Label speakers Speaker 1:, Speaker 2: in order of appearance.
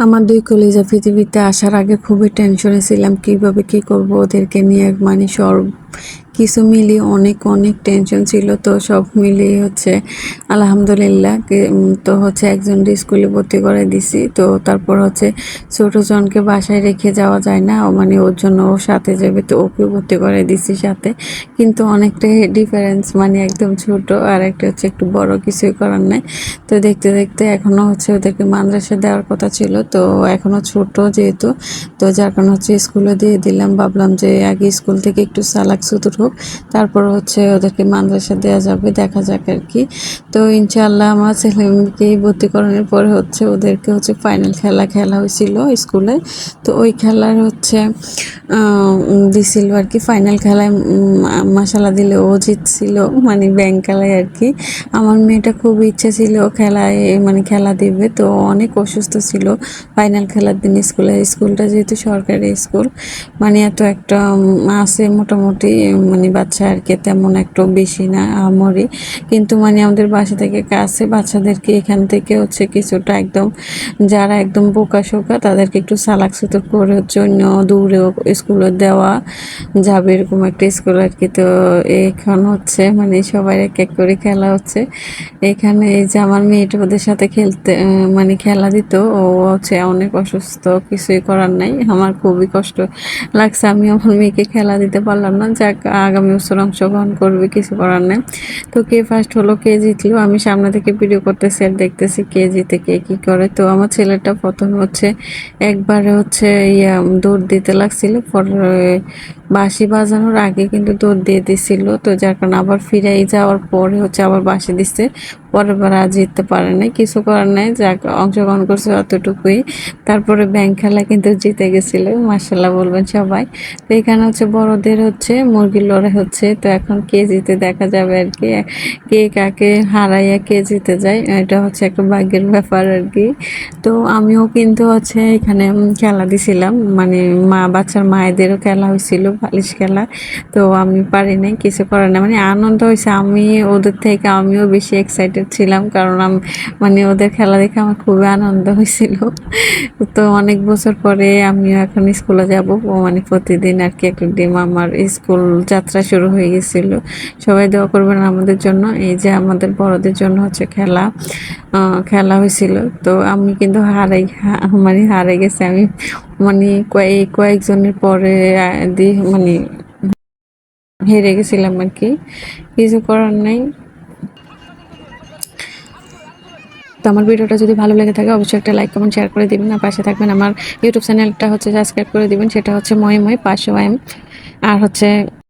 Speaker 1: আমার ২ কলিজা পৃথিবীতে আসার আগে খুবই টেনশনে ছিলাম কিভাবে কি করব ওদেরকে নিয়ে মানে সব কিছু মিলিয়ে অনেক টেনশন ছিল। তো সব মিলিয়ে হচ্ছে আলহামদুলিল্লাহ তো হচ্ছে একজনকে স্কুলে ভর্তি করে দিছি। তো তারপর হচ্ছে ছোট জনকে বাসায় রেখে যাওয়া যায় না, মানে ওর জন্য ওর সাথে যাবে, তো ওকে ভর্তি করে দিছি সাথে। কিন্তু অনেকটা ডিফারেন্স, মানে একদম ছোট আর একটা হচ্ছে একটু বড়, কিছুই করার নাই। তো দেখতে দেখতে এখনও হচ্ছে ওদেরকে মাদ্রাসা দেওয়ার কথা ছিল, তো এখনও ছোট যেহেতু, তো যার কারণে হচ্ছে স্কুলে দিয়ে দিলাম। ভাবলাম যে আগে স্কুল থেকে একটু চালাক চতুর হোক, তারপর হচ্ছে ওদেরকে মাদ্রাসা দেওয়া যাবে, দেখা যাক আর কি। তো ইনশাআল্লাহ আমার ছেলেমেয়েকেই ভর্তি করানোর পরে হচ্ছে ওদেরকে হচ্ছে ফাইনাল খেলা হয়েছিল স্কুলে। তো ওই খেলার হচ্ছে দিছিল আর কি। ফাইনাল খেলায় মাশাল্লাহ দিলে ও জিতছিল, মানে ব্যাংক খেলায় আর কি। আমার মেয়েটা খুব ইচ্ছে ছিল খেলায়, মানে খেলা দিবে, তো অনেক অসুস্থ ছিল ফাইনাল খেলার দিন। স্কুলটা যেহেতু সরকারি স্কুল, মানে এত একটা আছে মোটামুটি, মানে বাচ্চা আর কি তেমন একটু বেশি না আমরি, কিন্তু মানে আমাদের বাসা থেকে কাছে, বাচ্চাদেরকে এখান থেকে হচ্ছে কিছুটা একদম যারা একদম বোকা শোকা তাদেরকে একটু সালাক সুতক করে হচ্ছে অন্য দূরেও স্কুলে দেওয়া যাবে, এরকম একটা স্কুল আর কি। তো এখন হচ্ছে মানে সবাই এক এক করে খেলা হচ্ছে এখানে। এই যে আমার মেয়েটা ওদের সাথে খেলতে মানে খেলা দিত, ও হচ্ছে অনেক অসুস্থ, কিছুই করার নাই। আমার খুবই কষ্ট লাগছে, আমি আমার মেয়েকে খেলা দিতে পারলাম না। যাক, আগামী বছর অংশগ্রহণ করবে, কিছু করার নেই। তো কে ফার্স্ট হলো, কে জিতলো, আমি সামনে থেকে ভিডিও করতেছি আর দেখতেছি কে জিতে কে কি করে। তো আমার ছেলেটা প্রথমে হচ্ছে একবারে হচ্ছে দৌড় দিতে লাগছিল, পরে বাঁশি বাজানোর আগে কিন্তু দৌড় দিয়ে দিছিল। তো যার কারণে আবার ফিরাই যাওয়ার পরে হচ্ছে আবার বাঁশি দিচ্ছে, পরের বার আর জিততে পারে নাই, কিছু করার নাই, যাক অংশগ্রহণ করছে অতটুকুই। তারপরে ব্যাংক খেলা কিন্তু জিতে গেছিল, মার্শাল্লাহ বলবেন সবাই। তো এখানে হচ্ছে বড়দের হচ্ছে মুরগির লড়াই হচ্ছে, তো এখন কে জিতে দেখা যাবে আর কি, কে কাকে হারাইয়া কে জিতে যায়, এটা হচ্ছে একটা ভাগ্যের ব্যাপার আর কি। তো আমিও কিন্তু হচ্ছে এখানে খেলা দিছিলাম, মানে বাচ্চার মায়েদেরও খেলা হয়েছিল, বালিশ খেলা। তো আমি পারি নাই, কিছু করার না, মানে আনন্দ হয়েছে। আমি ওদের থেকে আমিও বেশি এক্সাইটেড ছিলাম, কারণ আমি মানে ওদের খেলা দেখে আমার খুবই আনন্দ হয়েছিল। তো অনেক বছর পরে আমিও এখন স্কুলে যাব, মানে প্রতিদিন আর কি একদিন আমার স্কুল যাত্রা শুরু হয়ে গেছিল। সবাই দোয়া করবেন আমাদের জন্য। এই যে আমাদের বড়দের জন্য হচ্ছে খেলা হয়েছিল, তো আমি কিন্তু মানে হারে গেছি আমি, মানে কয়েকজনের পরে মানে হেরে গেছিলাম আর কি, কিছু করার নাই। তো আমার ভিডিওটা যদি ভালো লেগে থাকে অবশ্যই একটা লাইক কমেন্ট শেয়ার করে দিবেন, আর পাশে থাকবেন। আমার ইউটিউব চ্যানেলটা হচ্ছে সাবস্ক্রাইব করে দিবেন, সেটা হচ্ছে ময়ে 500 আর হচ্ছে